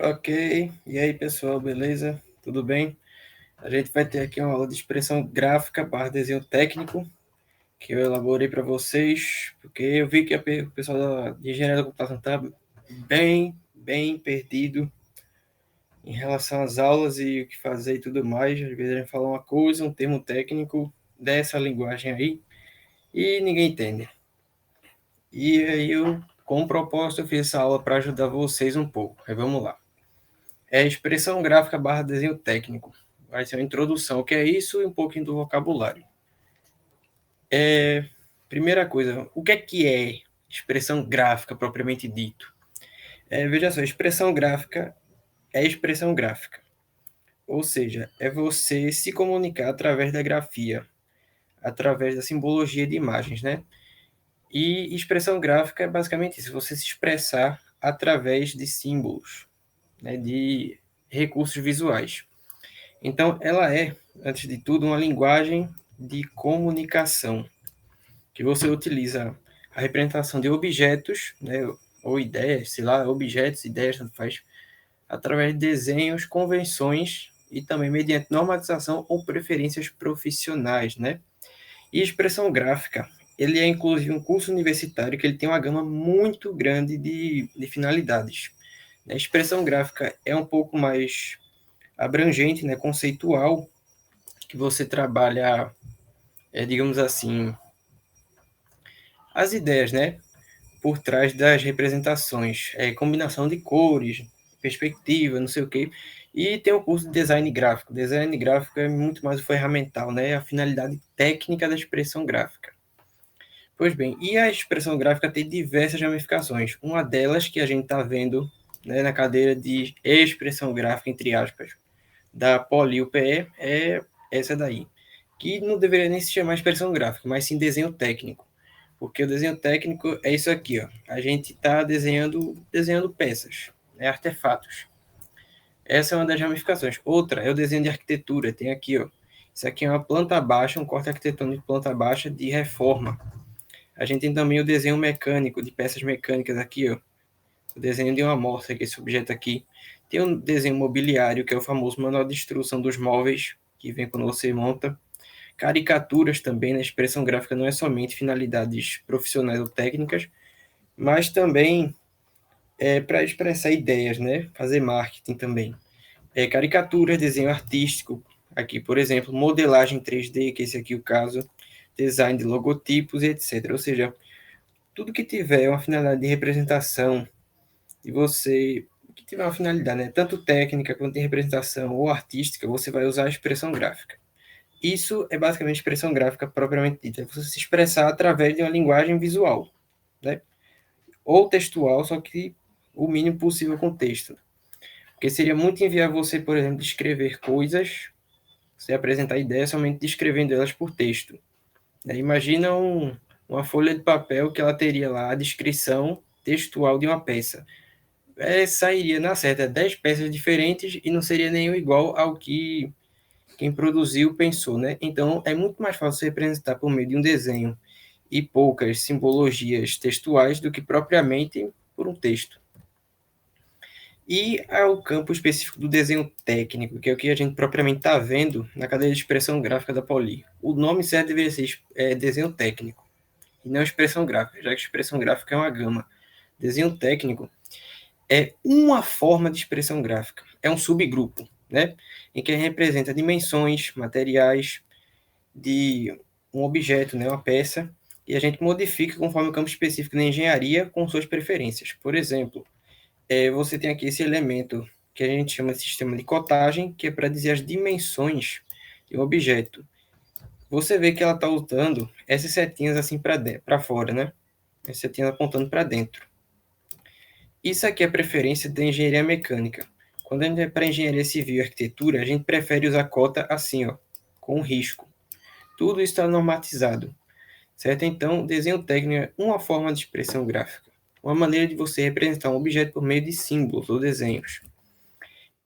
Ok, e aí pessoal, beleza? Tudo bem? A gente vai ter aqui uma aula de expressão gráfica barra desenho técnico que eu elaborei para vocês, porque eu vi que o pessoal de engenharia da computação está bem perdido em relação às aulas e o que fazer e tudo mais. Às vezes a gente fala uma coisa, um termo técnico dessa linguagem aí e ninguém entende. E aí eu, com o propósito, eu fiz essa aula para ajudar vocês um pouco. Aí vamos lá. É expressão gráfica barra desenho técnico. Vai ser uma introdução, o que é isso e um pouquinho do vocabulário. Primeira coisa, o que é expressão gráfica propriamente dito? Veja só, expressão gráfica é expressão gráfica. Ou seja, é você se comunicar através da grafia, através da simbologia de imagens, né? E expressão gráfica é basicamente isso, você se expressar através de símbolos, né, de recursos visuais. Então, ela é, antes de tudo, uma linguagem de comunicação, que você utiliza a representação de objetos, né, ou ideias, sei lá, objetos, ideias, tanto faz, através de desenhos, convenções e também mediante normatização ou preferências profissionais, né? E expressão gráfica, ele é inclusive um curso universitário que ele tem uma gama muito grande de finalidades. A expressão gráfica é um pouco mais abrangente, né, conceitual, que você trabalha, digamos assim, as ideias, né, por trás das representações, combinação de cores, perspectiva, não sei o quê. E tem o curso de design gráfico. Design gráfico é muito mais o ferramental, né, a finalidade técnica da expressão gráfica. Pois bem, e a expressão gráfica tem diversas ramificações. Uma delas que a gente está vendo, né, na cadeira de expressão gráfica, entre aspas, da Poli-UPE é essa daí, que não deveria nem se chamar expressão gráfica, mas sim desenho técnico, porque o desenho técnico é isso aqui, ó. A gente está desenhando peças, né, artefatos. Essa é uma das ramificações. Outra é o desenho de arquitetura, tem aqui, ó. Isso aqui é uma planta baixa, um corte arquitetônico de planta baixa de reforma. A gente tem também o desenho mecânico, de peças mecânicas aqui, ó. O desenho de uma amostra, que é esse objeto aqui. Tem um desenho mobiliário, que é o famoso manual de instrução dos móveis, que vem quando você monta. Caricaturas também, na expressão gráfica não é somente finalidades profissionais ou técnicas, mas também para expressar ideias, né? Fazer marketing também. Caricaturas, desenho artístico, aqui, por exemplo, modelagem 3D, que esse aqui é o caso, design de logotipos, etc. Ou seja, tudo que tiver uma finalidade de representação e você que tiver uma finalidade, né, tanto técnica quanto de representação ou artística, você vai usar a expressão gráfica. Isso é basicamente expressão gráfica propriamente dita, é você se expressar através de uma linguagem visual, né? Ou textual, só que o mínimo possível com texto. Porque seria muito inviável você, por exemplo, descrever coisas, você apresentar ideias somente descrevendo elas por texto. Imagina uma folha de papel que ela teria lá a descrição textual de uma peça. Sairia na certa 10 peças diferentes e não seria nenhum igual ao que quem produziu pensou, né? Então é muito mais fácil você representar por meio de um desenho e poucas simbologias textuais do que propriamente por um texto. E ao campo específico do desenho técnico, que é o que a gente propriamente está vendo na cadeira de expressão gráfica da Poli. O nome certo deveria ser desenho técnico, e não expressão gráfica, já que expressão gráfica é uma gama. Desenho técnico é uma forma de expressão gráfica, é um subgrupo, né? Em que representa dimensões, materiais de um objeto, né, uma peça, e a gente modifica conforme o campo específico da engenharia com suas preferências. Por exemplo, você tem aqui esse elemento que a gente chama de sistema de cotagem, que é para dizer as dimensões de um objeto. Você vê que ela está usando essas setinhas assim para fora, né? Essas setinhas apontando para dentro. Isso aqui é a preferência da engenharia mecânica. Quando a gente é para engenharia civil e arquitetura, a gente prefere usar cota assim, ó, com risco. Tudo isso está normatizado, certo? Então, desenho técnico é uma forma de expressão gráfica, uma maneira de você representar um objeto por meio de símbolos ou desenhos.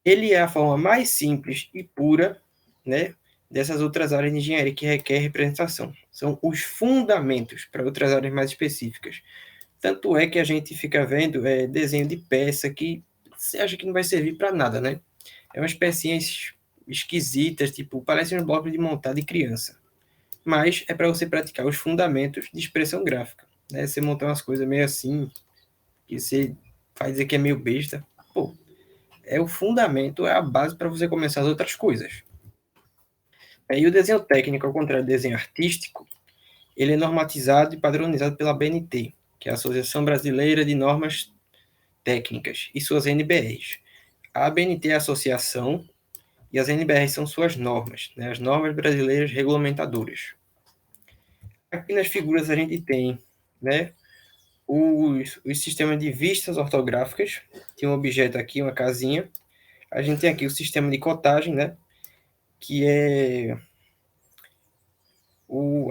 Ele é a forma mais simples e pura, né, dessas outras áreas de engenharia que requer representação. São os fundamentos para outras áreas mais específicas. Tanto é que a gente fica vendo desenho de peça que você acha que não vai servir para nada, né? É umas pecinhas esquisitas, tipo, parece um bloco de montar de criança. Mas é para você praticar os fundamentos de expressão gráfica, né? Você montar umas coisas meio assim, que você faz dizer que é meio besta. Pô, é o fundamento, é a base para você começar as outras coisas. E o desenho técnico, ao contrário do desenho artístico, ele é normatizado e padronizado pela BNT, que é a Associação Brasileira de Normas Técnicas, e suas NBRs. A BNT é a associação e as NBRs são suas normas, né, as normas brasileiras regulamentadoras. Aqui nas figuras a gente tem, né, os sistemas de vistas ortográficas, tem um objeto aqui, uma casinha. A gente tem aqui o sistema de cotagem, né, que é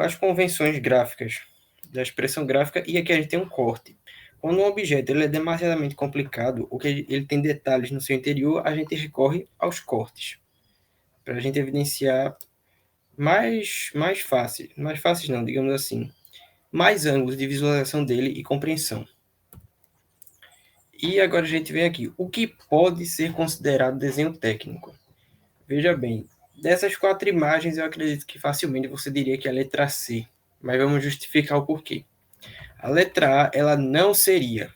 as convenções gráficas da expressão gráfica, e aqui a gente tem um corte. Quando um objeto ele é demasiadamente complicado, ou que ele tem detalhes no seu interior, a gente recorre aos cortes, para a gente evidenciar mais fáceis não, digamos assim, mais ângulos de visualização dele e compreensão. E agora a gente vem aqui, o que pode ser considerado desenho técnico? Veja bem, dessas 4 imagens eu acredito que facilmente você diria que é a letra C, mas vamos justificar o porquê. A letra A, ela não seria,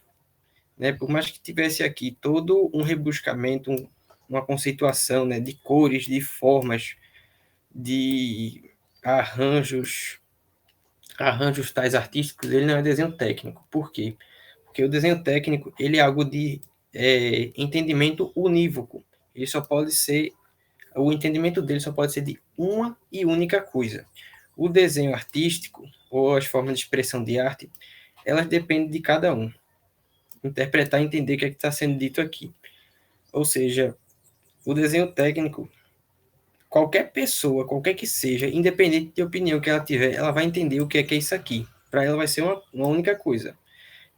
né? Por mais que tivesse aqui todo um rebuscamento, uma conceituação, né, de cores, de formas, de arranjos, arranjos tais artísticos, ele não é desenho técnico. Por quê? Porque o desenho técnico, ele é algo de entendimento unívoco. Ele só pode ser, o entendimento dele só pode ser de uma e única coisa. O desenho artístico, ou as formas de expressão de arte, elas dependem de cada um. Interpretar e entender o que é que está sendo dito aqui. Ou seja, o desenho técnico, qualquer pessoa, qualquer que seja, independente de opinião que ela tiver, ela vai entender o que é isso aqui. Para ela vai ser uma única coisa.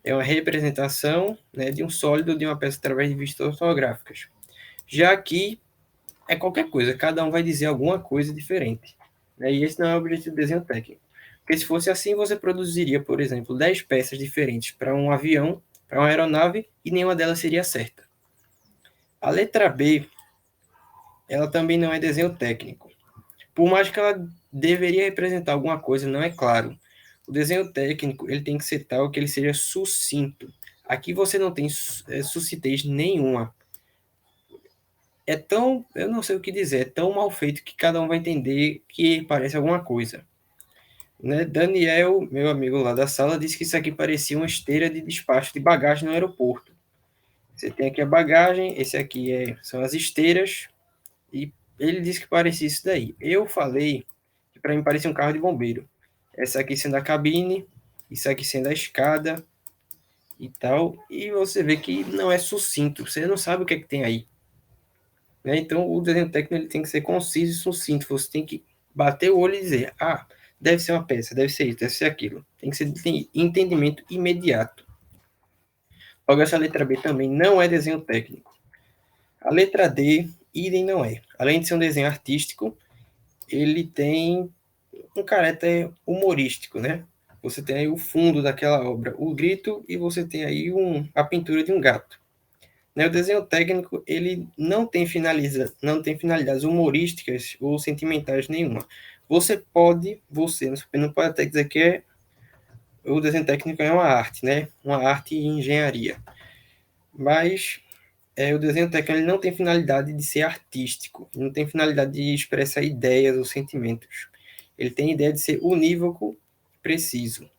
É uma representação, né, de um sólido de uma peça através de vistas ortográficas. Já aqui é qualquer coisa, cada um vai dizer alguma coisa diferente. Né? E esse não é o objetivo do desenho técnico. Porque se fosse assim, você produziria, por exemplo, 10 peças diferentes para um avião, para uma aeronave, e nenhuma delas seria certa. A letra B, ela também não é desenho técnico. Por mais que ela deveria representar alguma coisa, não é claro. O desenho técnico, ele tem que ser tal que ele seja sucinto. Aqui você não tem sucintez nenhuma. É tão, eu não sei o que dizer, é tão mal feito que cada um vai entender que parece alguma coisa. Né? Daniel, meu amigo lá da sala, disse que isso aqui parecia uma esteira de despacho de bagagem no aeroporto. Você tem aqui a bagagem, esse aqui são as esteiras, e ele disse que parecia isso daí. Eu falei que para mim parecia um carro de bombeiro. Essa aqui sendo a cabine, isso aqui sendo a escada e tal. E você vê que não é sucinto, você não sabe o que é que tem aí. Né? Então o desenho técnico ele tem que ser conciso e sucinto. Você tem que bater o olho e dizer, ah, deve ser uma peça, deve ser isso, deve ser aquilo. Tem que ser de entendimento imediato. Logo, essa letra B também não é desenho técnico. A letra D, idem não é. Além de ser um desenho artístico, ele tem um caráter humorístico, né? Você tem aí o fundo daquela obra, o grito, e você tem aí a pintura de um gato. Né? O desenho técnico ele não tem finalidades humorísticas ou sentimentais nenhuma. Você não pode até dizer que o desenho técnico é uma arte, né? Uma arte e engenharia. Mas o desenho técnico ele não tem finalidade de ser artístico, não tem finalidade de expressar ideias ou sentimentos. Ele tem a ideia de ser unívoco, preciso.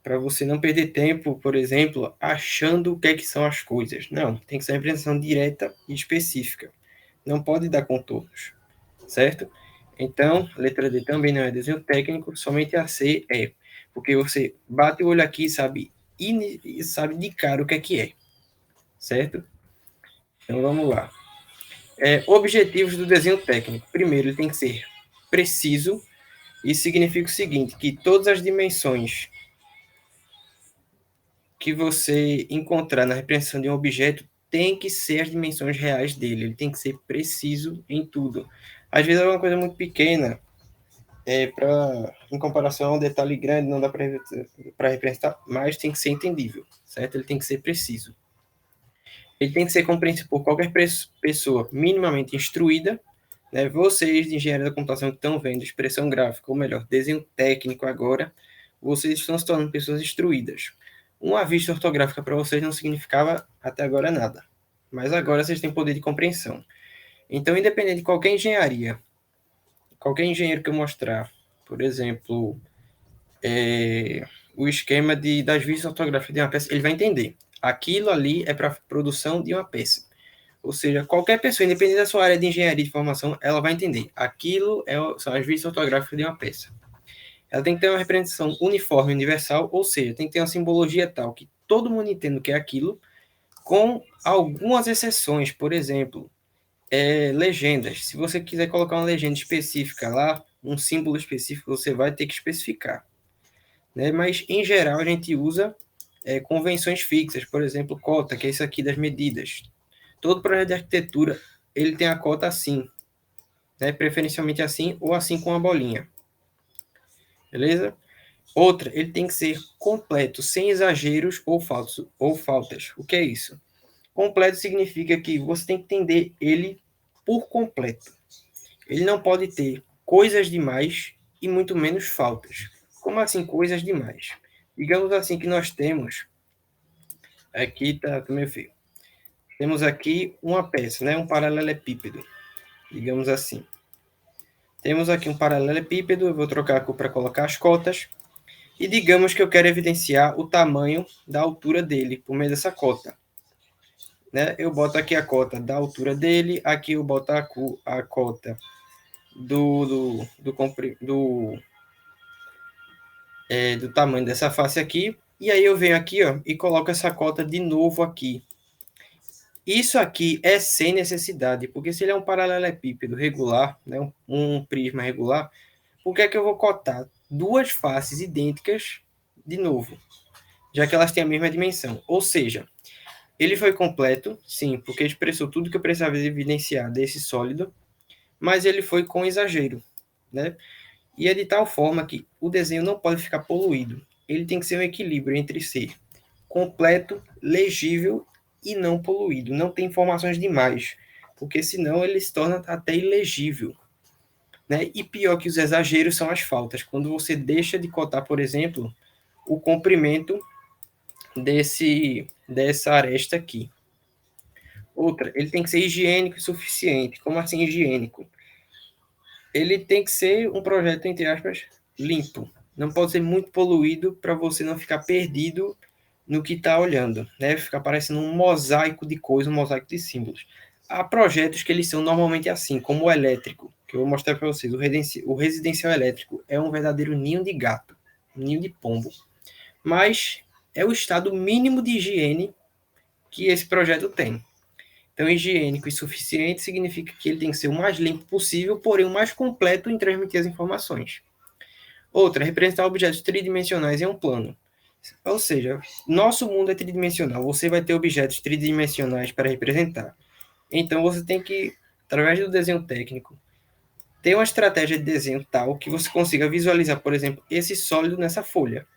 Para você não perder tempo, por exemplo, achando o que, que são as coisas. Não, tem que ser uma representação direta e específica. Não pode dar contornos, certo? Então, a letra D também não é desenho técnico, somente a C é. Porque você bate o olho aqui e sabe de cara o que é, certo? Então, vamos lá. Objetivos do desenho técnico. Primeiro, ele tem que ser preciso. Isso significa o seguinte, que todas as dimensões que você encontrar na representação de um objeto tem que ser as dimensões reais dele. Ele tem que ser preciso em tudo. Às vezes é uma coisa muito pequena, em comparação a um detalhe grande, não dá para representar, mas tem que ser entendível, certo? Ele tem que ser preciso. Ele tem que ser compreensivo por qualquer pessoa minimamente instruída, né? Vocês de engenharia da computação que estão vendo expressão gráfica, ou melhor, desenho técnico agora, vocês estão se tornando pessoas instruídas. Uma vista ortográfica para vocês não significava até agora nada, mas agora vocês têm poder de compreensão. Então, independente de qualquer engenharia, qualquer engenheiro que eu mostrar, por exemplo, o esquema das vistas ortográficas de uma peça, ele vai entender. Aquilo ali é para produção de uma peça. Ou seja, qualquer pessoa, independente da sua área de engenharia de formação, ela vai entender. Aquilo são as vistas ortográficas de uma peça. Ela tem que ter uma representação uniforme, universal, ou seja, tem que ter uma simbologia tal que todo mundo entenda o que é aquilo, com algumas exceções. Por exemplo, legendas. Se você quiser colocar uma legenda específica lá, um símbolo específico, você vai ter que especificar. Né? Mas, em geral, a gente usa convenções fixas, por exemplo, cota, que é isso aqui das medidas. Todo projeto de arquitetura, ele tem a cota assim, né? Preferencialmente assim ou assim com a bolinha. Beleza? Outra, ele tem que ser completo, sem exageros ou faltas. O que é isso? Completo significa que você tem que entender ele por completo. Ele não pode ter coisas demais e muito menos faltas. Como assim coisas demais? Digamos assim que nós temos, aqui tá meio feio. Temos aqui uma peça, né? Um paralelepípedo, digamos assim. Temos aqui um paralelepípedo, eu vou trocar a cor para colocar as cotas. E digamos que eu quero evidenciar o tamanho da altura dele por meio dessa cota. Né? Eu boto aqui a cota da altura dele, aqui eu boto a cota do tamanho dessa face aqui. E aí eu venho aqui ó, e coloco essa cota de novo aqui. Isso aqui é sem necessidade, porque se ele é um paralelepípedo regular, né, um prisma regular, por que é que eu vou cotar duas faces idênticas de novo? Já que elas têm a mesma dimensão. Ou seja, ele foi completo, sim, porque expressou tudo que eu precisava evidenciar desse sólido, mas ele foi com exagero, né? E é de tal forma que o desenho não pode ficar poluído. Ele tem que ser um equilíbrio entre ser completo, legível e não poluído. Não tem informações demais, porque senão ele se torna até ilegível. Né? E pior que os exageros são as faltas. Quando você deixa de cotar, por exemplo, o comprimento dessa aresta aqui. Outra, ele tem que ser higiênico e suficiente. Como assim higiênico? Ele tem que ser um projeto, entre aspas, limpo. Não pode ser muito poluído para você não ficar perdido no que está olhando, né? Ficar parecendo um mosaico de coisas, um mosaico de símbolos. Há projetos que eles são normalmente assim, como o elétrico, que eu vou mostrar para vocês. O residencial elétrico é um verdadeiro ninho de gato, um ninho de pombo. Mas é o estado mínimo de higiene que esse projeto tem. Então, higiênico e suficiente significa que ele tem que ser o mais limpo possível, porém o mais completo em transmitir as informações. Outra, representar objetos tridimensionais em um plano. Ou seja, nosso mundo é tridimensional. Você vai ter objetos tridimensionais para representar. Então, você tem que, através do desenho técnico, ter uma estratégia de desenho tal que você consiga visualizar, por exemplo, esse sólido nessa folha.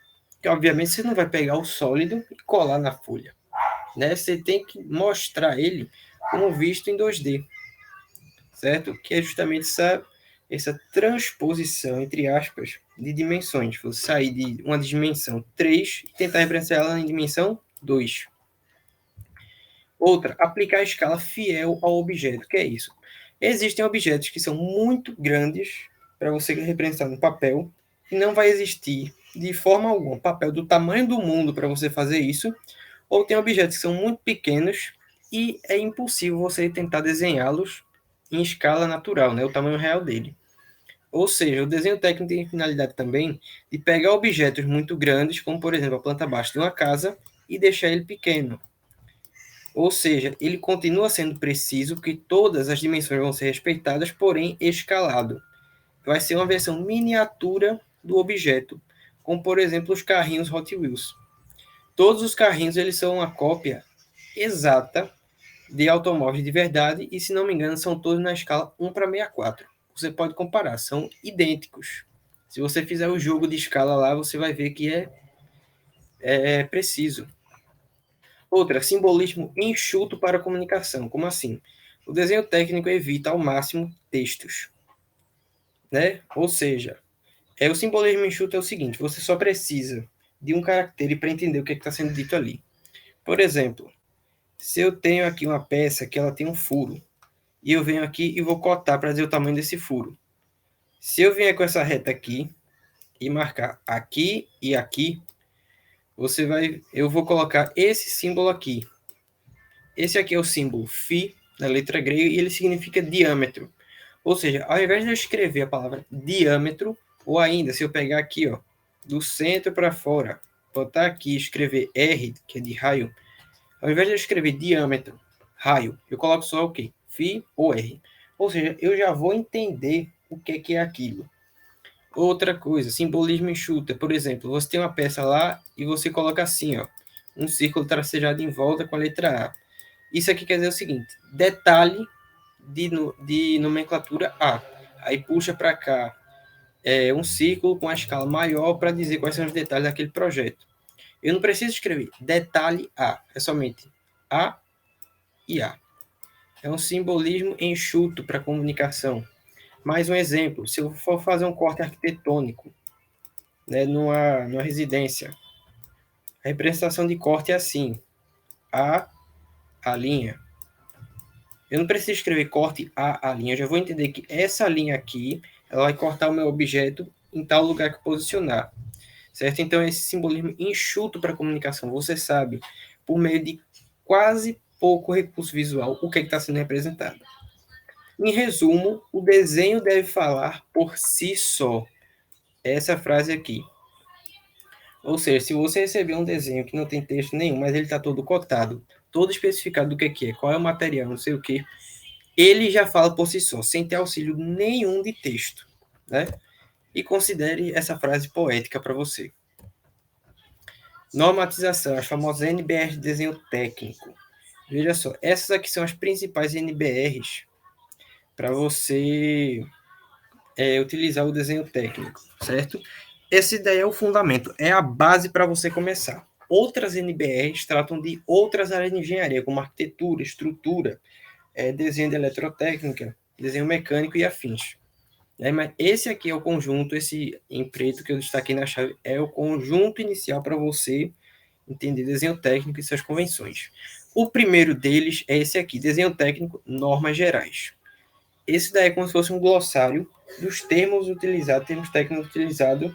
Que, obviamente, você não vai pegar o sólido e colar na folha. Né? Você tem que mostrar ele como visto em 2D, certo? Que é justamente essa transposição, entre aspas, de dimensões. Você sair de uma dimensão 3 e tentar representar ela em dimensão 2. Outra, aplicar a escala fiel ao objeto. O que é isso? Existem objetos que são muito grandes para você representar no papel e não vai existir de forma alguma papel do tamanho do mundo para você fazer isso, ou tem objetos que são muito pequenos e é impossível você tentar desenhá-los em escala natural, né, o tamanho real dele. Ou seja, o desenho técnico tem a finalidade também de pegar objetos muito grandes, como por exemplo a planta baixa de uma casa, e deixar ele pequeno. Ou seja, ele continua sendo preciso, porque todas as dimensões vão ser respeitadas, porém escalado. Vai ser uma versão miniatura do objeto, como por exemplo os carrinhos Hot Wheels. Todos os carrinhos eles são uma cópia exata de automóveis de verdade e, se não me engano, são todos na escala 1:64. Você pode comparar, são idênticos. Se você fizer o jogo de escala lá, você vai ver que é preciso. Outra, simbolismo enxuto para a comunicação. Como assim? O desenho técnico evita ao máximo textos, né? Ou seja, o simbolismo enxuto é o seguinte: você só precisa de um caractere para entender o que está sendo dito ali. Por exemplo, se eu tenho aqui uma peça que ela tem um furo, e eu venho aqui e vou cotar para dizer o tamanho desse furo. Se eu vier com essa reta aqui e marcar aqui e aqui, eu vou colocar esse símbolo aqui. Esse aqui é o símbolo φ, na letra grega, e ele significa diâmetro. Ou seja, ao invés de eu escrever a palavra diâmetro, ou ainda, se eu pegar aqui, ó, do centro para fora, botar aqui e escrever R, que é de raio, ao invés de eu escrever diâmetro, raio, eu coloco só o quê? Φ ou R. Ou seja, eu já vou entender o que é aquilo. Outra coisa, simbolismo enxuta. Por exemplo, você tem uma peça lá e você coloca assim, ó, um círculo tracejado em volta com a letra A. Isso aqui quer dizer o seguinte: detalhe de nomenclatura A. Aí puxa para cá um círculo com a escala maior para dizer quais são os detalhes daquele projeto. Eu não preciso escrever detalhe A, é somente A e A. É um simbolismo enxuto para comunicação. Mais um exemplo: se eu for fazer um corte arquitetônico, né, numa residência, a representação de corte é assim: a linha. Eu não preciso escrever corte a linha, eu já vou entender que essa linha aqui, ela vai cortar o meu objeto em tal lugar que eu posicionar, certo? Então, esse simbolismo enxuto para a comunicação, você sabe, por meio de quase pouco recurso visual, o que está sendo representado. Em resumo, o desenho deve falar por si só. Essa frase aqui. Ou seja, se você receber um desenho que não tem texto nenhum, mas ele está todo cotado, todo especificado do que é, qual é o material, não sei o que, ele já fala por si só, sem ter auxílio nenhum de texto, né? E considere essa frase poética para você. Normatização, as famosas NBRs de desenho técnico. Veja só, essas aqui são as principais NBRs para você utilizar o desenho técnico, certo? Esse daí é o fundamento, é a base para você começar. Outras NBRs tratam de outras áreas de engenharia, como arquitetura, estrutura, desenho de eletrotécnica, desenho mecânico e afins. Mas esse aqui é o conjunto, esse em preto que eu destaquei na chave, é o conjunto inicial para você entender desenho técnico e suas convenções. O primeiro deles é esse aqui, desenho técnico, normas gerais. Esse daí é como se fosse um glossário dos termos utilizados, termos técnicos utilizados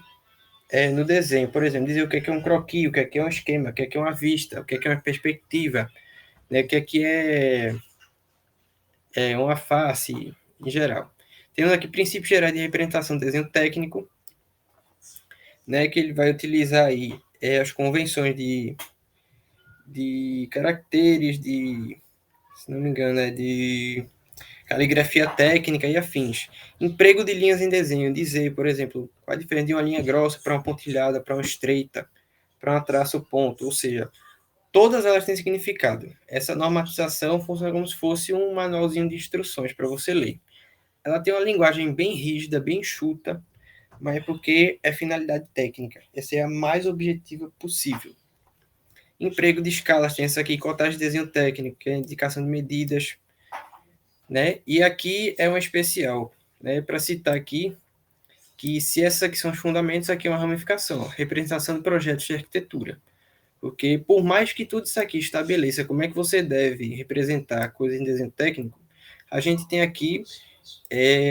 no desenho. Por exemplo, dizer o que é um croquis, o que é um esquema, o que é uma vista, o que é uma perspectiva, né, o que é uma face, em geral. Temos aqui princípios gerais de representação do desenho técnico, né, que ele vai utilizar aí as convenções de caracteres, se não me engano, de caligrafia técnica e afins. Emprego de linhas em desenho, dizer, por exemplo, qual a diferença de uma linha grossa para uma pontilhada, para uma estreita, para uma traço ponto, ou seja, todas elas têm significado. Essa normatização funciona como se fosse um manualzinho de instruções para você ler. Ela tem uma linguagem bem rígida, bem enxuta, mas é porque é finalidade técnica. Essa é a mais objetiva possível. Emprego de escalas, tem essa aqui, cotagem de desenho técnico, que é indicação de medidas, né? E aqui é uma especial, né? Para citar aqui, que se essas aqui são os fundamentos, aqui é uma ramificação, representação de projetos de arquitetura. Porque por mais que tudo isso aqui estabeleça como é que você deve representar coisas em desenho técnico, a gente tem aqui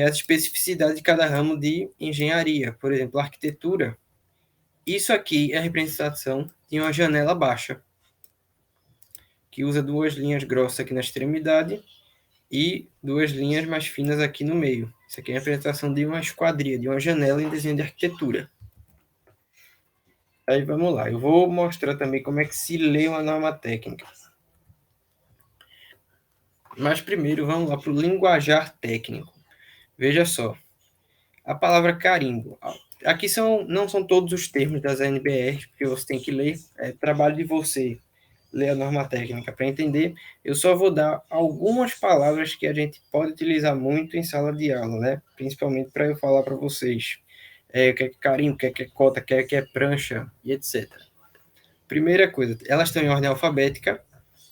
as especificidades de cada ramo de engenharia. Por exemplo, arquitetura. Isso aqui é a representação de uma janela baixa, que usa duas linhas grossas aqui na extremidade e duas linhas mais finas aqui no meio. Isso aqui é a representação de uma esquadria, de uma janela em desenho de arquitetura. Aí vamos lá, eu vou mostrar também como é que se lê uma norma técnica. Mas primeiro vamos lá para o linguajar técnico. Veja só, a palavra carimbo. Aqui não são todos os termos das NBR que você tem que ler. É trabalho de você ler a norma técnica para entender. Eu só vou dar algumas palavras que a gente pode utilizar muito em sala de aula, né? Principalmente para eu falar para vocês o que é carimbo, o que é cota, o que é prancha e etc. Primeira coisa, elas estão em ordem alfabética,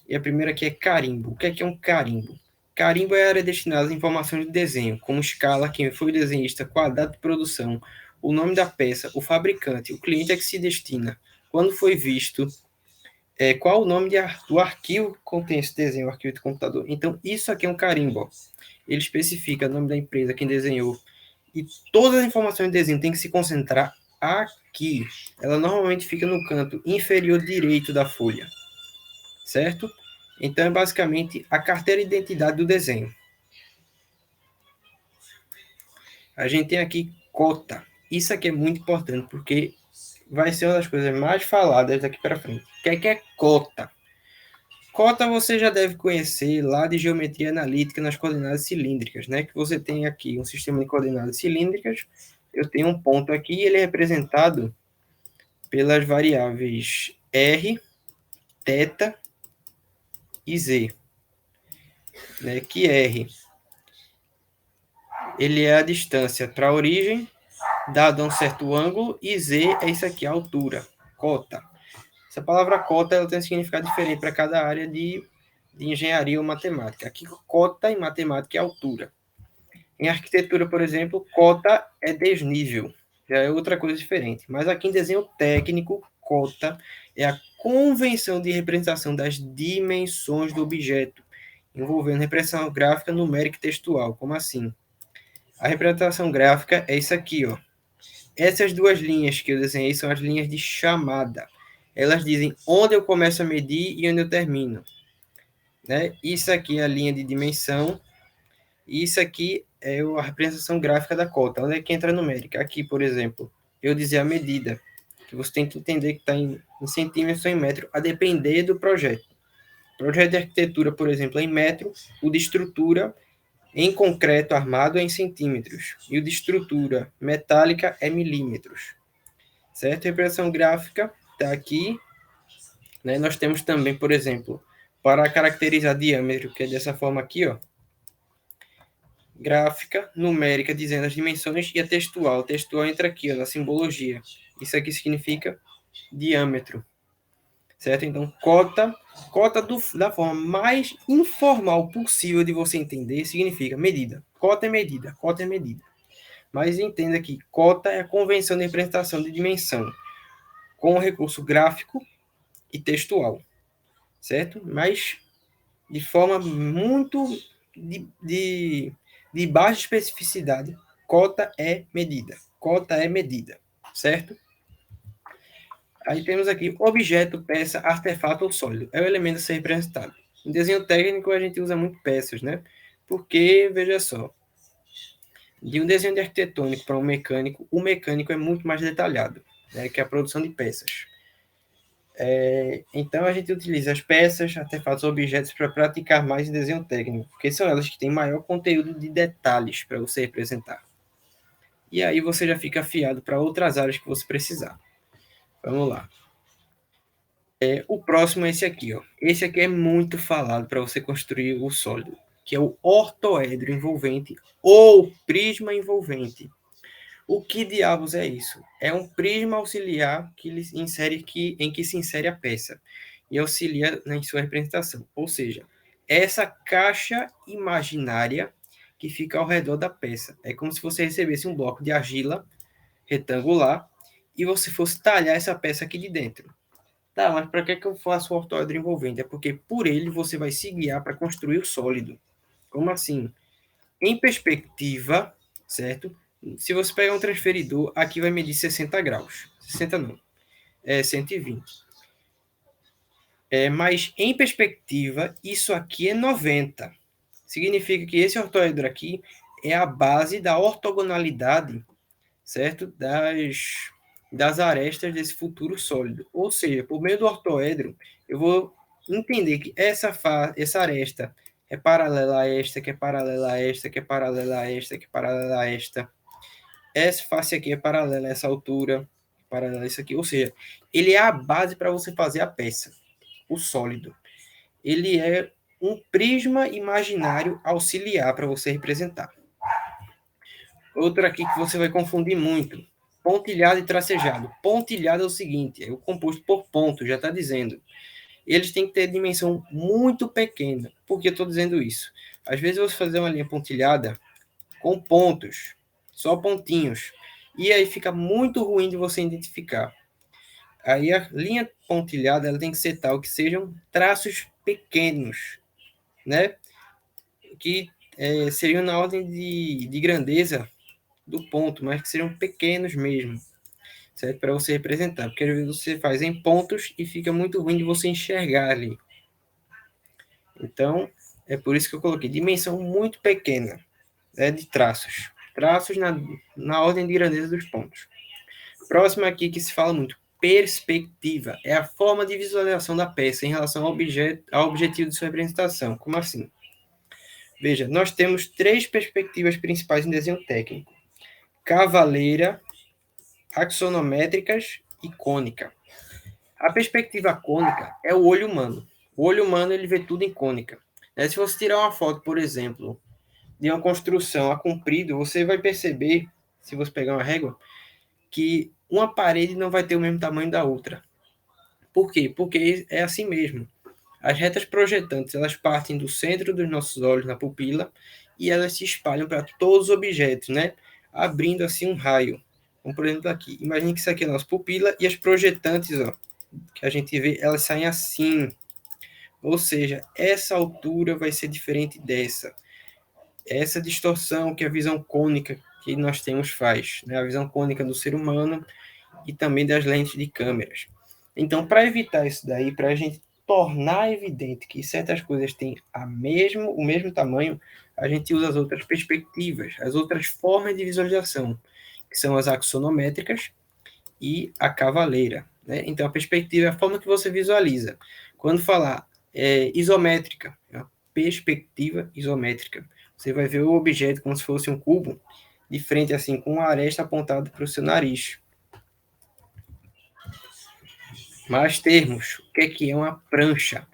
E a primeira aqui é carimbo. O que é um carimbo? Carimbo é a área destinada às informações de desenho, como escala, quem foi o desenhista, qual a data de produção, o nome da peça, o fabricante, o cliente a que se destina, quando foi visto, qual o nome do arquivo que contém esse desenho, o arquivo de computador. Então, isso aqui é um carimbo. Ó. Ele especifica o nome da empresa, quem desenhou, e todas as informações de desenho têm que se concentrar aqui. Ela normalmente fica no canto inferior direito da folha, certo? Então, é basicamente a carteira de identidade do desenho. A gente tem aqui cota. Isso aqui é muito importante, porque vai ser uma das coisas mais faladas daqui para frente. O que é cota? Cota você já deve conhecer lá de geometria analítica nas coordenadas cilíndricas, né? Que você tem aqui um sistema de coordenadas cilíndricas. Eu tenho um ponto aqui, ele é representado pelas variáveis r, θ e z, né? Que r ele é a distância para a origem, dado a um certo ângulo, e z é isso aqui, a altura, cota. Essa palavra cota ela tem um significado diferente para cada área de engenharia ou matemática. Aqui, cota em matemática é altura. Em arquitetura, por exemplo, cota é desnível, já é outra coisa diferente. Mas aqui em desenho técnico, cota é a convenção de representação das dimensões do objeto, envolvendo representação gráfica, numérica e textual. Como assim? A representação gráfica é isso aqui, ó. Essas duas linhas que eu desenhei são as linhas de chamada. Elas dizem onde eu começo a medir e onde eu termino. Né? Isso aqui é a linha de dimensão. E isso aqui é a representação gráfica da cota. Onde é que entra a numérica? Aqui, por exemplo, eu dizer a medida. Que você tem que entender que está em centímetros ou em metro, a depender do projeto. O projeto de arquitetura, por exemplo, é em metro. O de estrutura em concreto armado é em centímetros. E o de estrutura metálica é milímetros. Certo? A representação gráfica está aqui. Né? Nós temos também, por exemplo, para caracterizar diâmetro, que é dessa forma aqui, ó. Gráfica, numérica, dizendo as dimensões, e a textual. A textual entra aqui, ó, na simbologia. Isso aqui significa diâmetro. Certo? Então, cota da forma mais informal possível de você entender, significa medida. Cota é medida, cota é medida. Mas entenda que cota é a convenção de representação de dimensão, com o recurso gráfico e textual, certo? Mas de forma muito de baixa especificidade, cota é medida. Cota é medida, certo? Aí temos aqui objeto, peça, artefato ou sólido. É o elemento a ser representado. Em desenho técnico, a gente usa muito peças, né? Porque, veja só, de um desenho de arquitetônico para um mecânico, o mecânico é muito mais detalhado, né, que a produção de peças. Então, a gente utiliza as peças, artefatos, objetos para praticar mais em desenho técnico, porque são elas que têm maior conteúdo de detalhes para você representar. E aí você já fica afiado para outras áreas que você precisar. Vamos lá. O próximo é esse aqui. Ó. Esse aqui é muito falado para você construir o sólido, que é o ortoedro envolvente ou prisma envolvente. O que diabos é isso? É um prisma auxiliar em que se insere a peça e auxilia em sua representação. Ou seja, essa caixa imaginária que fica ao redor da peça. É como se você recebesse um bloco de argila retangular e você fosse talhar essa peça aqui de dentro. Tá, mas para que eu faço o ortoedro envolvente? É porque por ele você vai se guiar para construir o sólido. Como assim? Em perspectiva, certo? Se você pegar um transferidor, aqui vai medir 60 graus. 60 não, 120. Mas em perspectiva, isso aqui é 90. Significa que esse ortoedro aqui é a base da ortogonalidade, certo? Das arestas desse futuro sólido. Ou seja, por meio do ortoedro, eu vou entender que essa aresta é paralela a esta, que é paralela a esta, que é paralela a esta, que é paralela a esta. Essa face aqui é paralela a essa altura, paralela a isso aqui. Ou seja, ele é a base para você fazer a peça, o sólido. Ele é um prisma imaginário auxiliar para você representar. Outra aqui que você vai confundir muito. Pontilhado e tracejado. Pontilhado é o seguinte, é o composto por ponto, já está dizendo. eles têm que ter dimensão muito pequena. Por que eu estou dizendo isso? Às vezes você fazer uma linha pontilhada com pontos, só pontinhos, e aí fica muito ruim de você identificar. Aí a linha pontilhada ela tem que ser tal que sejam traços pequenos, né? Que seriam na ordem de grandeza do ponto, mas que seriam pequenos mesmo, certo? Para você representar, porque às vezes você faz em pontos e fica muito ruim de você enxergar ali. Então, é por isso que eu coloquei dimensão muito pequena, de traços. Traços na ordem de grandeza dos pontos. Próximo aqui que se fala muito, perspectiva. É a forma de visualização da peça em relação ao objetivo de sua representação. Como assim? Veja, nós temos três perspectivas principais em desenho técnico. Cavaleira, axonométricas e cônica. A perspectiva cônica é o olho humano. O olho humano ele vê tudo em cônica. Se você tirar uma foto, por exemplo, de uma construção a comprido, você vai perceber, se você pegar uma régua, que uma parede não vai ter o mesmo tamanho da outra. Por quê? Porque é assim mesmo. As retas projetantes, elas partem do centro dos nossos olhos, na pupila, e elas se espalham para todos os objetos, né? Abrindo assim um raio. Como, por exemplo, aqui. Imagine que isso aqui é a nossa pupila e as projetantes, ó, que a gente vê, elas saem assim. Ou seja, essa altura vai ser diferente dessa. Essa distorção que a visão cônica que nós temos faz, né? A visão cônica do ser humano e também das lentes de câmeras. Então, para evitar isso daí, para a gente tornar evidente que certas coisas têm o mesmo tamanho, a gente usa as outras perspectivas, as outras formas de visualização, que são as axonométricas e a cavaleira. Né? Então, a perspectiva é a forma que você visualiza. Quando falar isométrica, é uma perspectiva isométrica. Você vai ver o objeto como se fosse um cubo, de frente, assim, com uma aresta apontada para o seu nariz. Mais termos. O que é uma prancha?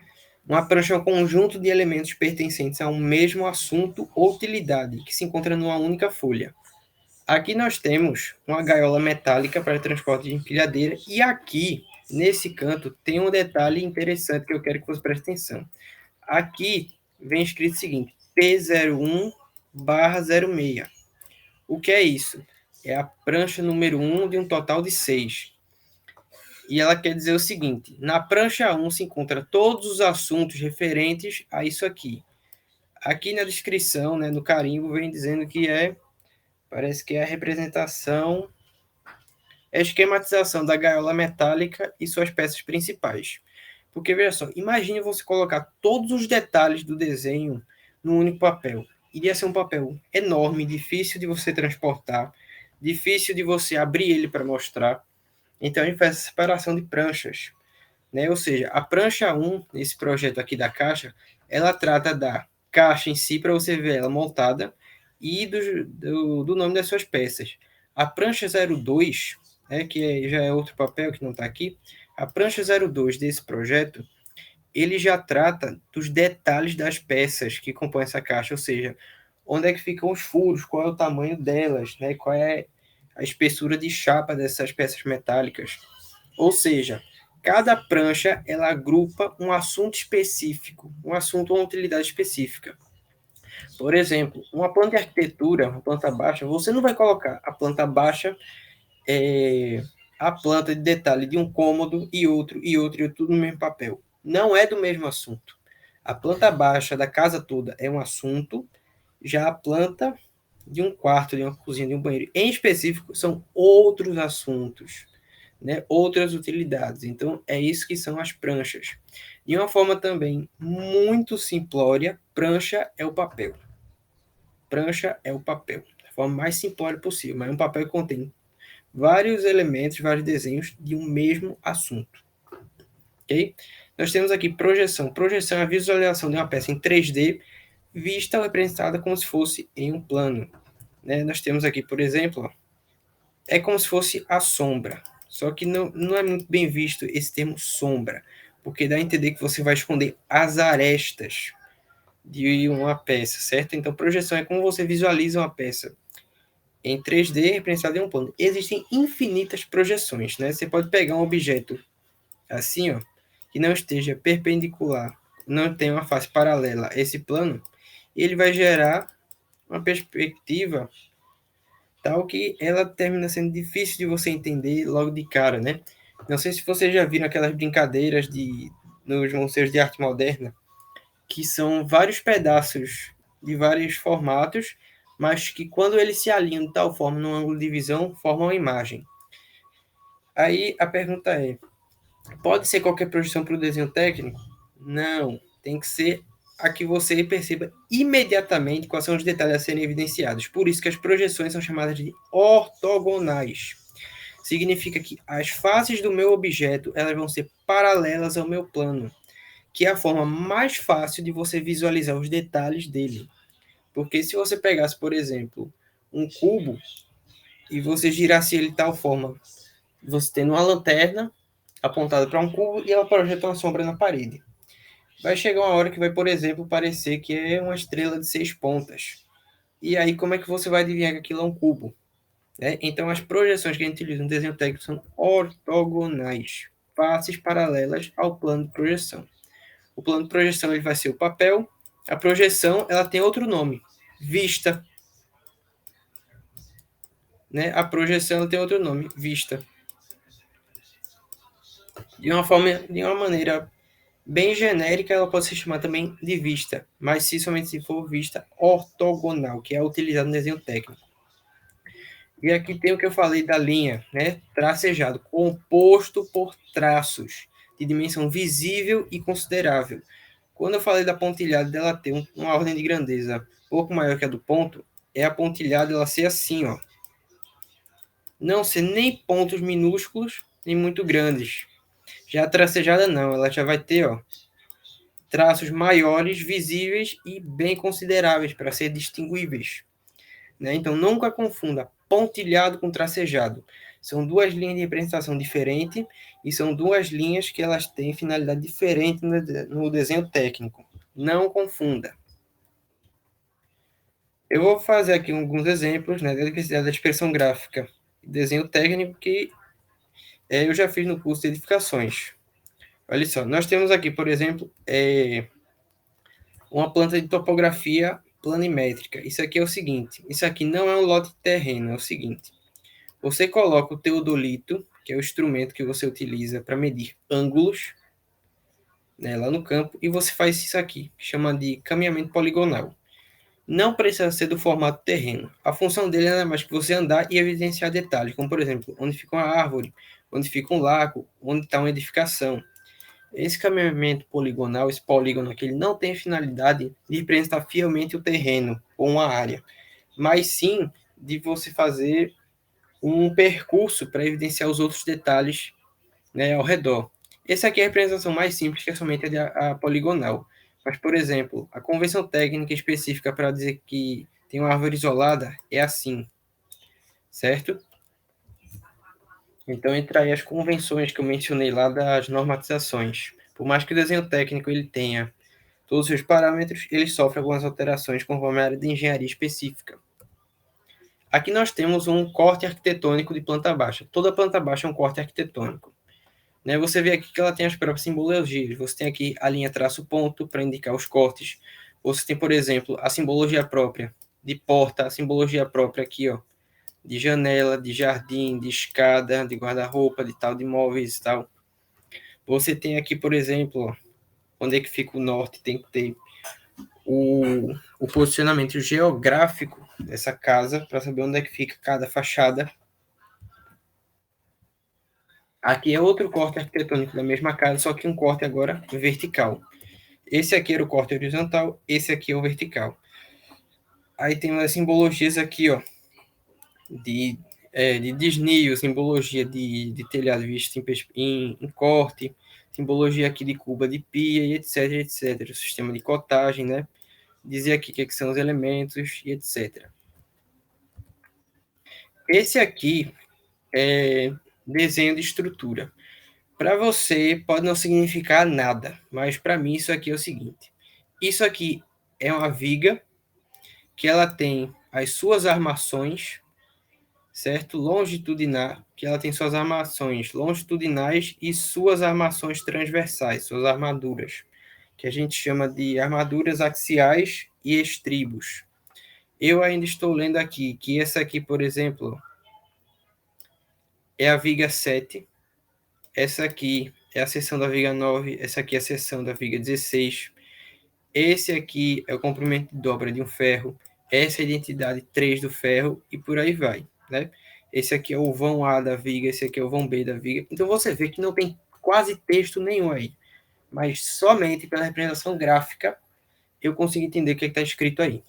Uma prancha é um conjunto de elementos pertencentes a um mesmo assunto ou utilidade, que se encontra numa única folha. Aqui nós temos uma gaiola metálica para transporte de empilhadeira, e aqui, nesse canto, tem um detalhe interessante que eu quero que você preste atenção. Aqui vem escrito o seguinte, P01/06. O que é isso? É a prancha número 1 de um total de 6. E ela quer dizer o seguinte, na prancha 1 se encontra todos os assuntos referentes a isso aqui. Aqui na descrição, né, no carimbo, vem dizendo que parece que é a representação, a esquematização da gaiola metálica e suas peças principais. Porque, veja só, imagine você colocar todos os detalhes do desenho num único papel. Iria ser um papel enorme, difícil de você transportar, difícil de você abrir ele para mostrar. Então, a gente faz essa separação de pranchas. Né? Ou seja, a prancha 1, nesse projeto aqui da caixa, ela trata da caixa em si, para você ver ela montada, e do nome das suas peças. A prancha 02, né, já é outro papel que não está aqui, a prancha 02 desse projeto, ele já trata dos detalhes das peças que compõem essa caixa, ou seja, onde é que ficam os furos, qual é o tamanho delas, né, qual é a espessura de chapa dessas peças metálicas. Ou seja, cada prancha ela agrupa um assunto específico, um assunto ou uma utilidade específica. Por exemplo, uma planta de arquitetura, uma planta baixa, você não vai colocar a planta baixa, a planta de detalhe de um cômodo e outro, tudo no mesmo papel. Não é do mesmo assunto. A planta baixa da casa toda é um assunto, já a planta de um quarto, de uma cozinha, de um banheiro, em específico, são outros assuntos. Né, outras utilidades. Então, é isso que são as pranchas. De uma forma também muito simplória, prancha é o papel. Prancha é o papel. Da forma mais simplória possível, mas é um papel que contém vários elementos, vários desenhos de um mesmo assunto. Ok? Nós temos aqui projeção. Projeção é a visualização de uma peça em 3D, vista ou representada como se fosse em um plano. Né? Nós temos aqui, por exemplo, ó, é como se fosse a sombra. Só que não é muito bem visto esse termo sombra, porque dá a entender que você vai esconder as arestas de uma peça, certo? Então, projeção é como você visualiza uma peça em 3D representada em um plano. Existem infinitas projeções, né? Você pode pegar um objeto assim, ó, que não esteja perpendicular, não tenha uma face paralela a esse plano, ele vai gerar uma perspectiva tal que ela termina sendo difícil de você entender logo de cara, né? Não sei se vocês já viram aquelas brincadeiras nos museus de arte moderna, que são vários pedaços de vários formatos, mas que quando eles se alinham de tal forma num ângulo de visão, formam uma imagem. Aí a pergunta é: pode ser qualquer projeção para o desenho técnico? Não, tem que ser a que você perceba imediatamente quais são os detalhes a serem evidenciados. Por isso que as projeções são chamadas de ortogonais. Significa que as faces do meu objeto elas vão ser paralelas ao meu plano, que é a forma mais fácil de você visualizar os detalhes dele. Porque se você pegasse, por exemplo, um cubo e você girasse ele de tal forma, você tendo uma lanterna apontada para um cubo e ela projeta uma sombra na parede. Vai chegar uma hora que vai, por exemplo, parecer que é uma estrela de 6 pontas. E aí, como é que você vai adivinhar que aquilo é um cubo? Né? Então, as projeções que a gente utiliza no desenho técnico são ortogonais, faces paralelas ao plano de projeção. O plano de projeção ele vai ser o papel. A projeção ela tem outro nome, vista. Né? A projeção ela tem outro nome, vista. De uma maneira bem genérica, ela pode se chamar também de vista, mas se somente se for vista ortogonal, que é utilizado no desenho técnico. E aqui tem o que eu falei da linha, né? Tracejado, composto por traços de dimensão visível e considerável. Quando eu falei da pontilhada dela ter uma ordem de grandeza pouco maior que a do ponto, é a pontilhada ela ser assim, ó. Não ser nem pontos minúsculos, nem muito grandes. Já a tracejada não, ela já vai ter, ó, traços maiores, visíveis e bem consideráveis para ser distinguíveis. Né? Então, nunca confunda pontilhado com tracejado. São duas linhas de representação diferentes e são duas linhas que elas têm finalidade diferente no desenho técnico. Não confunda. Eu vou fazer aqui alguns exemplos né, da expressão gráfica e desenho técnico que eu já fiz no curso de edificações. Olha só, nós temos aqui, por exemplo, uma planta de topografia planimétrica. Isso aqui é o seguinte, isso aqui não é um lote de terreno, é o seguinte. Você coloca o teodolito, que é o instrumento que você utiliza para medir ângulos, né, lá no campo, e você faz isso aqui, que chama de caminhamento poligonal. Não precisa ser do formato terreno. A função dele é nada mais que você andar e evidenciar detalhes, como por exemplo, onde fica uma árvore, onde fica um lago, onde está uma edificação. Esse caminhamento poligonal, esse polígono aqui, ele não tem finalidade de representar fielmente o terreno ou uma área, mas sim de você fazer um percurso para evidenciar os outros detalhes né, ao redor. Essa aqui é a representação mais simples, que é somente a poligonal. Mas, por exemplo, a convenção técnica específica para dizer que tem uma árvore isolada é assim, certo? Então, entre aí as convenções que eu mencionei lá das normatizações. Por mais que o desenho técnico ele tenha todos os seus parâmetros, ele sofre algumas alterações conforme a área de engenharia específica. Aqui nós temos um corte arquitetônico de planta baixa. Toda planta baixa é um corte arquitetônico. Né? Você vê aqui que ela tem as próprias simbologias. Você tem aqui a linha traço-ponto para indicar os cortes. Você tem, por exemplo, a simbologia própria de porta, a simbologia própria aqui, ó, de janela, de jardim, de escada, de guarda-roupa, de tal, de móveis e tal. Você tem aqui, por exemplo, ó, onde é que fica o norte, tem que ter o posicionamento geográfico dessa casa para saber onde é que fica cada fachada. Aqui é outro corte arquitetônico da mesma casa, só que um corte agora vertical. Esse aqui era o corte horizontal, esse aqui é o vertical. Aí tem as simbologias aqui, ó, de desnio, simbologia de telhado visto em corte, simbologia aqui de cuba de pia, e etc, etc. O sistema de cotagem, né? Dizer aqui o que são os elementos, e etc. Esse aqui é desenho de estrutura. Para você pode não significar nada, mas para mim isso aqui é o seguinte. Isso aqui é uma viga que ela tem as suas armações, certo? Longitudinal, que ela tem suas armações longitudinais e suas armações transversais, suas armaduras, que a gente chama de armaduras axiais e estribos. Eu ainda estou lendo aqui que essa aqui, por exemplo, é a viga 7, essa aqui é a seção da viga 9, essa aqui é a seção da viga 16, esse aqui é o comprimento de dobra de um ferro, essa é a identidade 3 do ferro e por aí vai, né? Esse aqui é o vão A da viga, esse aqui é o vão B da viga. Então você vê que não tem quase texto nenhum aí, mas somente pela representação gráfica eu consigo entender o que está escrito aí.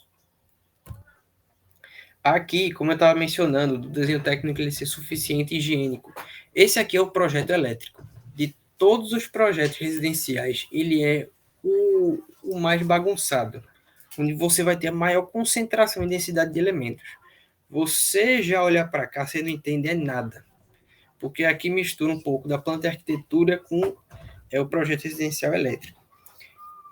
Aqui, como eu estava mencionando, do desenho técnico ele ser suficiente e higiênico. Esse aqui é o projeto elétrico. De todos os projetos residenciais, ele é o mais bagunçado, onde você vai ter a maior concentração e densidade de elementos. Você já olhar para cá, você não entende é nada, porque aqui mistura um pouco da planta e arquitetura com o projeto residencial elétrico.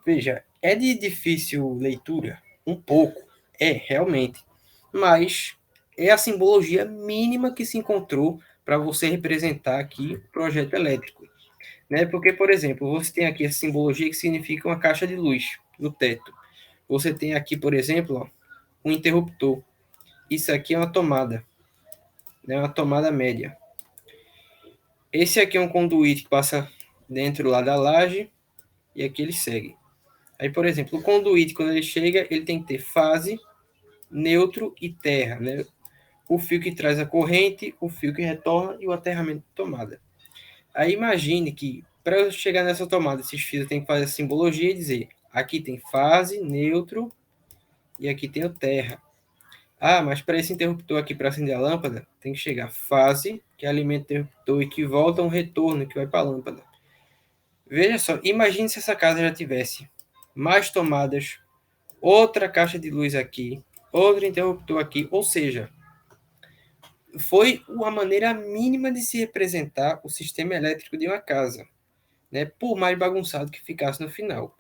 Veja, é de difícil leitura? Um pouco, realmente, mas é a simbologia mínima que se encontrou para você representar aqui o projeto elétrico. Né? Porque, por exemplo, você tem aqui a simbologia que significa uma caixa de luz no teto. Você tem aqui, por exemplo, ó, um interruptor. Isso aqui é uma tomada, né? Uma tomada média. Esse aqui é um conduíte que passa dentro lá da laje e aqui ele segue. Aí, por exemplo, o conduíte, quando ele chega, ele tem que ter fase, neutro e terra, né? O fio que traz a corrente, o fio que retorna e o aterramento de tomada. Aí imagine que para eu chegar nessa tomada, esses fios têm que fazer a simbologia e dizer: aqui tem fase, neutro e aqui tem o terra. Ah, mas para esse interruptor aqui para acender a lâmpada, tem que chegar fase, que alimenta o interruptor e que volta um retorno que vai para a lâmpada. Veja só, imagine se essa casa já tivesse mais tomadas, outra caixa de luz aqui, outro interruptor aqui, ou seja, foi a maneira mínima de se representar o sistema elétrico de uma casa, né? Por mais bagunçado que ficasse no final.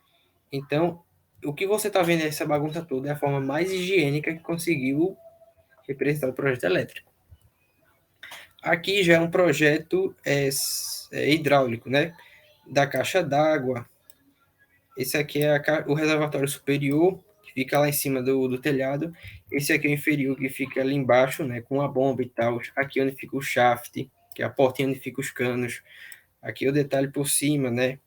Então, o que você está vendo essa bagunça toda é a forma mais higiênica que conseguiu representar o projeto elétrico. Aqui já é um projeto hidráulico, né? Da caixa d'água. Esse aqui é o reservatório superior, que fica lá em cima do telhado. Esse aqui é o inferior, que fica ali embaixo, né? Com a bomba e tal. Aqui onde fica o shaft, que é a portinha onde fica os canos. Aqui o detalhe por cima, né?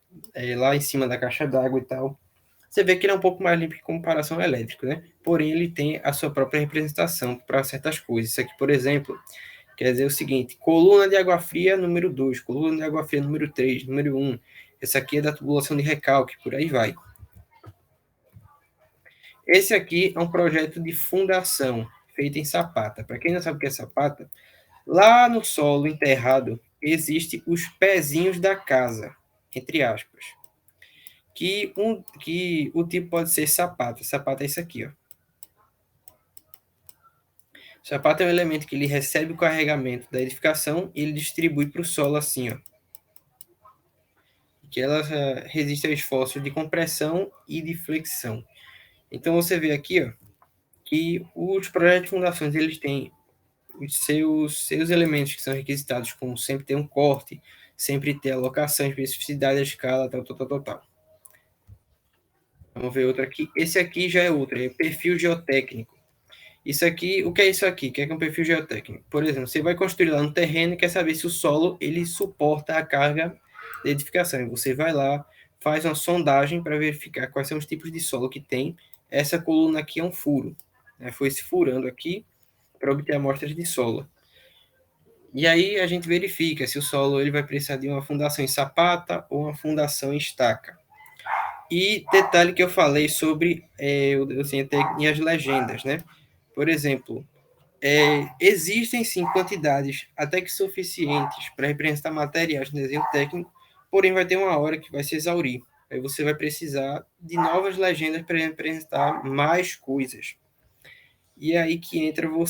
Lá em cima da caixa d'água e tal. Você vê que ele é um pouco mais limpo em comparação ao elétrico, né? Porém, ele tem a sua própria representação para certas coisas. Isso aqui, por exemplo, quer dizer o seguinte: coluna de água fria número 2, coluna de água fria número 3, número 1. Essa aqui é da tubulação de recalque, por aí vai. Esse aqui é um projeto de fundação, feito em sapata. Para quem não sabe o que é sapata, lá no solo enterrado, existem os pezinhos da casa, entre aspas. Que o tipo pode ser sapata. Sapata é isso aqui, ó. Sapato é um elemento que ele recebe o carregamento da edificação e ele distribui para o solo assim, ó. Que ela resiste a esforços de compressão e de flexão. Então você vê aqui, ó, que os projetos de fundações eles têm os seus elementos que são requisitados, como sempre ter um corte, sempre ter a locação, especificidade, a escala, tal, tal, tal, tal, tal. Vamos ver outro aqui. Esse aqui já é outro, é perfil geotécnico. Isso aqui, o que é isso aqui? O que é um perfil geotécnico? Por exemplo, você vai construir lá no terreno e quer saber se o solo ele suporta a carga de edificação. E você vai lá, faz uma sondagem para verificar quais são os tipos de solo que tem. Essa coluna aqui é um furo, né? Foi se furando aqui para obter amostras de solo. E aí a gente verifica se o solo ele vai precisar de uma fundação em sapata ou uma fundação em estaca. E detalhe que eu falei sobre assim, até em as legendas, né? Por exemplo, existem sim quantidades até que suficientes para representar materiais no desenho técnico, porém vai ter uma hora que vai se exaurir. Aí você vai precisar de novas legendas para representar mais coisas. E é aí que entra o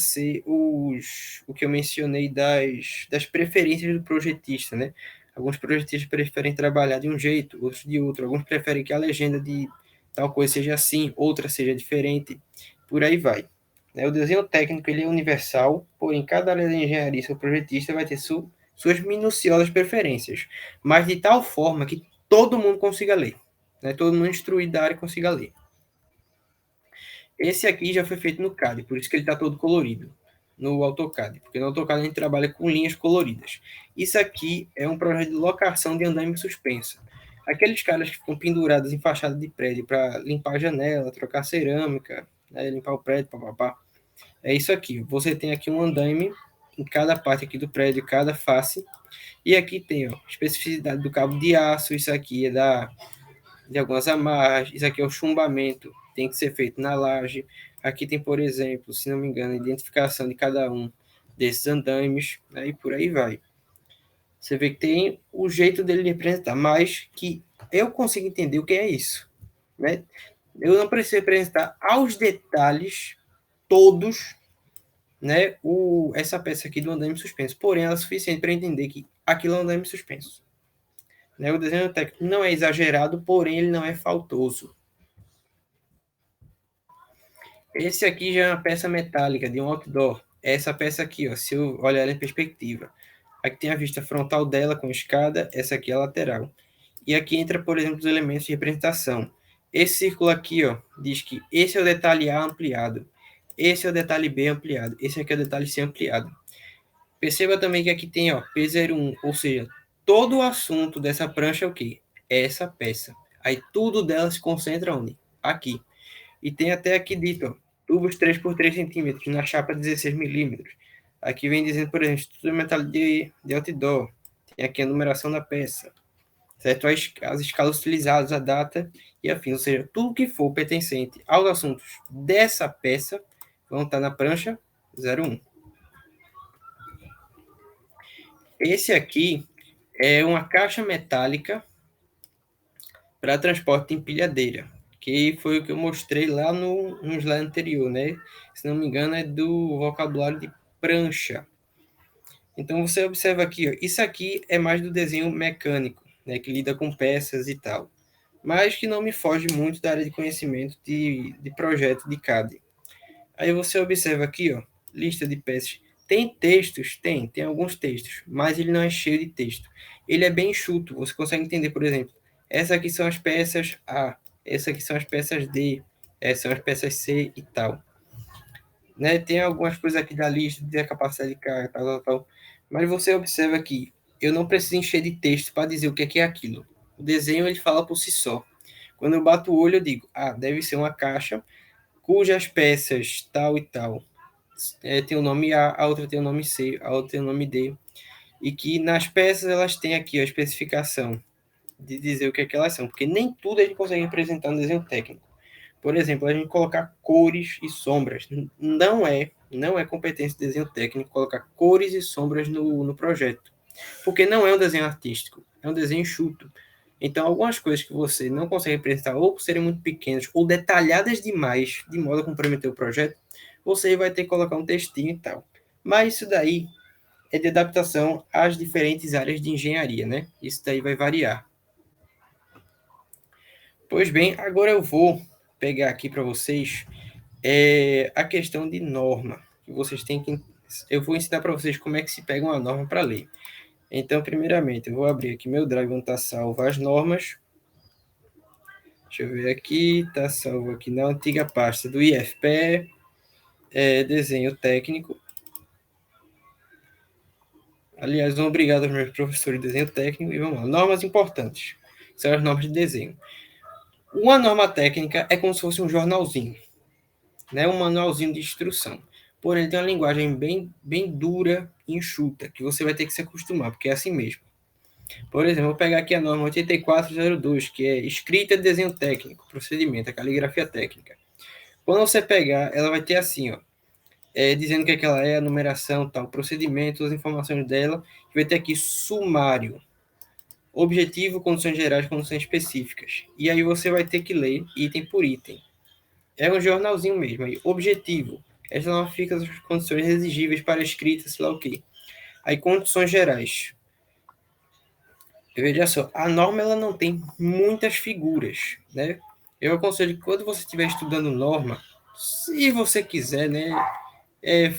que eu mencionei das preferências do projetista, né? Alguns projetistas preferem trabalhar de um jeito, outros de outro. Alguns preferem que a legenda de tal coisa seja assim, outra seja diferente. Por aí vai. Né? O desenho técnico ele é universal, porém cada área de engenharia, seu projetista vai ter suas minuciosas preferências, mas de tal forma que todo mundo consiga ler, né? Todo mundo instruído da área consiga ler. Esse aqui já foi feito no CAD, por isso que ele está todo colorido no AutoCAD, porque no AutoCAD a gente trabalha com linhas coloridas. Isso aqui é um projeto de locação de andaime suspenso. Aqueles caras que ficam pendurados em fachada de prédio para limpar a janela, trocar cerâmica, né, limpar o prédio, papapá. É isso aqui. Você tem aqui um andaime em cada parte aqui do prédio, cada face. E aqui tem ó, especificidade do cabo de aço. Isso aqui é de algumas amarras. Isso aqui é o chumbamento. Tem que ser feito na laje. Aqui tem, por exemplo, se não me engano, a identificação de cada um desses andaimes. Né, e por aí vai. Você vê que tem o jeito dele representar. Mas que eu consigo entender o que é isso. Né? Eu não preciso representar aos detalhes todos, né, essa peça aqui do andaime suspenso. Porém, ela é suficiente para entender que aquilo é um andaime suspenso. Né? O desenho técnico não é exagerado, porém ele não é faltoso. Esse aqui já é uma peça metálica de um outdoor. Essa peça aqui, ó, se eu olhar ela em perspectiva. Aqui tem a vista frontal dela com escada, essa aqui é a lateral. E aqui entra, por exemplo, os elementos de representação. Esse círculo aqui, ó, diz que esse é o detalhe A ampliado. Esse é o detalhe B ampliado. Esse aqui é o detalhe C ampliado. Perceba também que aqui tem, ó, P01, ou seja, todo o assunto dessa prancha é o quê? É essa peça. Aí tudo dela se concentra onde? Aqui. E tem até aqui dito, ó, tubos 3 por 3 centímetros na chapa 16 milímetros. Aqui vem dizendo, por exemplo, estrutura metal de outdoor. Tem aqui a numeração da peça, certo? As escalas utilizadas, a data e afim. Ou seja, tudo que for pertencente aos assuntos dessa peça vão estar na prancha 01. Esse aqui é uma caixa metálica para transporte de empilhadeira, que foi o que eu mostrei lá no slide anterior, né? Se não me engano, é do vocabulário de prancha. Então você observa aqui, ó, isso aqui é mais do desenho mecânico, né, que lida com peças e tal, mas que não me foge muito da área de conhecimento de projeto de CAD. Aí você observa aqui, ó, lista de peças. Tem textos? Tem alguns textos, mas ele não é cheio de texto. Ele é bem enxuto, você consegue entender, por exemplo, essas aqui são as peças A, essas aqui são as peças D, essas são as peças C e tal. Né? Tem algumas coisas aqui da lista, de capacidade de carga, tal. Mas você observa que eu não preciso encher de texto para dizer o que é aquilo. O desenho ele fala por si só. Quando eu bato o olho, eu digo, deve ser uma caixa cujas peças tal e tal tem o nome A outra tem o nome C, a outra tem o nome D, e que nas peças elas têm aqui a especificação de dizer o que elas são, porque nem tudo a gente consegue representar no desenho técnico. Por exemplo, a gente colocar cores e sombras. Não é competência de desenho técnico colocar cores e sombras no projeto, porque não é um desenho artístico, é um desenho enxuto. Então, algumas coisas que você não consegue representar, ou por serem muito pequenas, ou detalhadas demais, de modo a comprometer o projeto, você vai ter que colocar um textinho e tal. Mas isso daí é de adaptação às diferentes áreas de engenharia, né? Isso daí vai variar. Pois bem, agora eu vou pegar aqui para vocês a questão de norma. Que vocês têm que. Eu vou ensinar para vocês como é que se pega uma norma para ler. Então, primeiramente, eu vou abrir aqui meu drive onde está salvo as normas. Deixa eu ver aqui, está salvo aqui na antiga pasta do IFPE, desenho técnico. Aliás, obrigado aos meus professores de desenho técnico. E vamos lá, normas importantes. São as normas de desenho. Uma norma técnica é como se fosse um jornalzinho, né? Um manualzinho de instrução. Porém, ele tem uma linguagem bem dura e enxuta, que você vai ter que se acostumar, porque é assim mesmo. Por exemplo, vou pegar aqui a norma 8402, que é escrita de desenho técnico, procedimento, a caligrafia técnica. Quando você pegar, ela vai ter assim, ó, dizendo o que ela é, a numeração, tal, procedimento, as informações dela, vai ter aqui sumário, objetivo, condições gerais, condições específicas. E aí você vai ter que ler item por item. É um jornalzinho mesmo. Aí, objetivo. Essa norma fica as condições exigíveis para escrita, sei lá o quê. Aí, condições gerais. Veja só, a norma ela não tem muitas figuras, né? Eu aconselho que quando você estiver estudando norma, Se você quiser, né,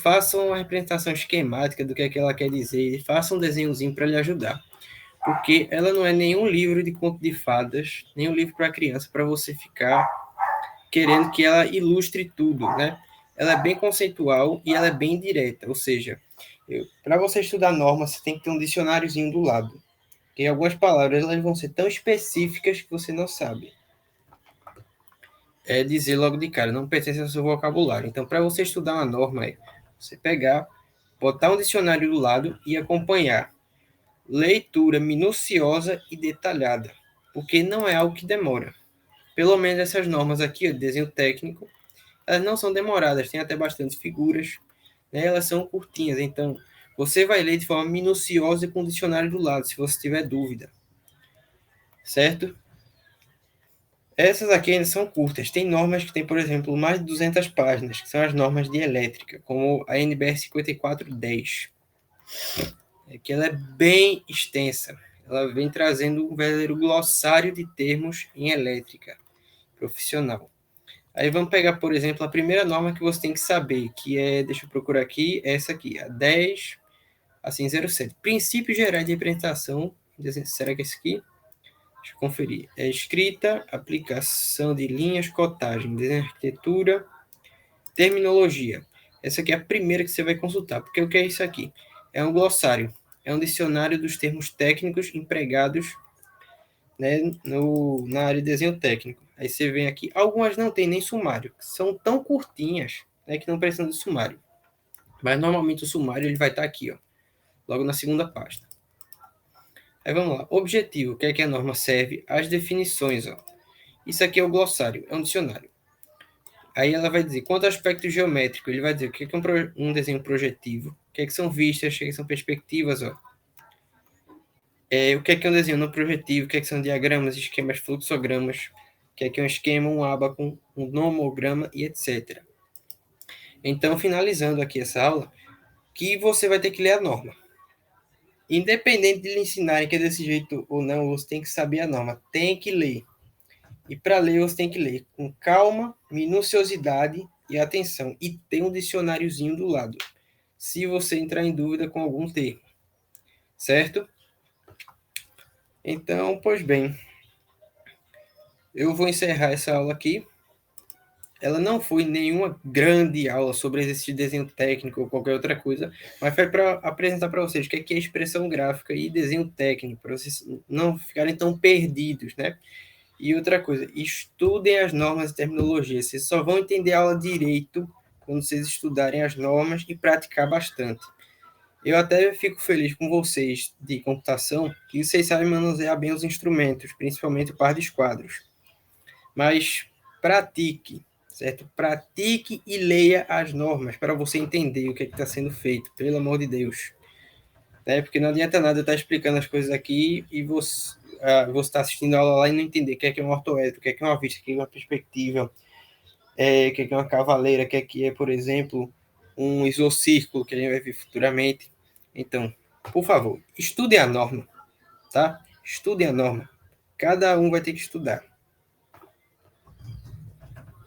faça uma representação esquemática do que ela quer dizer, faça um desenhozinho para lhe ajudar. Porque ela não é nenhum livro de conto de fadas, nenhum livro para criança, para você ficar querendo que ela ilustre tudo, né? Ela é bem conceitual e ela é bem direta, ou seja, para você estudar norma, você tem que ter um dicionáriozinho do lado, porque algumas palavras elas vão ser tão específicas que você não sabe. É dizer logo de cara, não pertence ao seu vocabulário. Então, para você estudar uma norma, é você pegar, botar um dicionário do lado e acompanhar. Leitura minuciosa e detalhada, porque não é algo que demora. Pelo menos essas normas aqui, de desenho técnico, elas não são demoradas, tem até bastante figuras, né? Elas são curtinhas, então você vai ler de forma minuciosa e com o dicionário do lado, se você tiver dúvida, certo? Essas aqui ainda são curtas. Tem normas que tem, por exemplo, mais de 200 páginas, que são as normas de elétrica, como a NBR 5410, que ela é bem extensa. Ela vem trazendo um verdadeiro glossário de termos em elétrica profissional. Aí vamos pegar, por exemplo, a primeira norma que você tem que saber, que é, deixa eu procurar aqui, essa aqui, a 10, assim, 07. Princípios gerais de representação, será que é esse aqui? Deixa eu conferir. É escrita, aplicação de linhas, cotagem, desenho, arquitetura, terminologia. Essa aqui é a primeira que você vai consultar, porque o que é isso aqui? É um glossário, é um dicionário dos termos técnicos empregados, né, na área de desenho técnico. Aí você vem aqui, algumas não tem nem sumário, são tão curtinhas, né, que não precisam de sumário. Mas normalmente o sumário ele vai estar aqui, ó, logo na segunda página. Aí vamos lá, objetivo, o que é que a norma serve? As definições, ó. Isso aqui é o glossário, é um dicionário. Aí ela vai dizer, quanto ao aspecto geométrico, ele vai dizer o que é um desenho projetivo, o que é que são vistas, o que é que são perspectivas, ó. O que é um desenho não projetivo, o que é que são diagramas, esquemas, fluxogramas, o que é um esquema, um ábaco, um nomograma e etc. Então, finalizando aqui essa aula, que você vai ter que ler a norma. Independente de lhe ensinarem que é desse jeito ou não, você tem que saber a norma, tem que ler. E para ler, você tem que ler com calma, minuciosidade e atenção. E tem um dicionáriozinho do lado, se você entrar em dúvida com algum termo. Certo? Então, pois bem, eu vou encerrar essa aula aqui. Ela não foi nenhuma grande aula sobre exercício de desenho técnico ou qualquer outra coisa, mas foi para apresentar para vocês o que é expressão gráfica e desenho técnico, para vocês não ficarem tão perdidos, né? E outra coisa, estudem as normas e terminologias. Vocês só vão entender a aula direito quando vocês estudarem as normas e praticar bastante. Eu até fico feliz com vocês de computação, que vocês sabem manusear bem os instrumentos, principalmente o par de esquadros. Mas pratique, certo? Pratique e leia as normas para você entender o que está sendo feito, pelo amor de Deus. Né? Porque não adianta nada eu estar explicando as coisas aqui e você está assistindo a aula lá e não entender o que é um ortoédrico, o que é uma vista, o que é uma perspectiva, o que é uma cavaleira, o que é, por exemplo, um isocírculo, que a gente vai ver futuramente. Então, por favor, estudem a norma, tá? Estudem a norma. Cada um vai ter que estudar.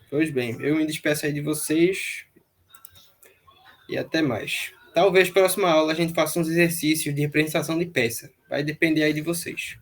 Pois bem, eu me despeço aí de vocês e até mais. Talvez próxima aula a gente faça uns exercícios de representação de peça. Vai depender aí de vocês.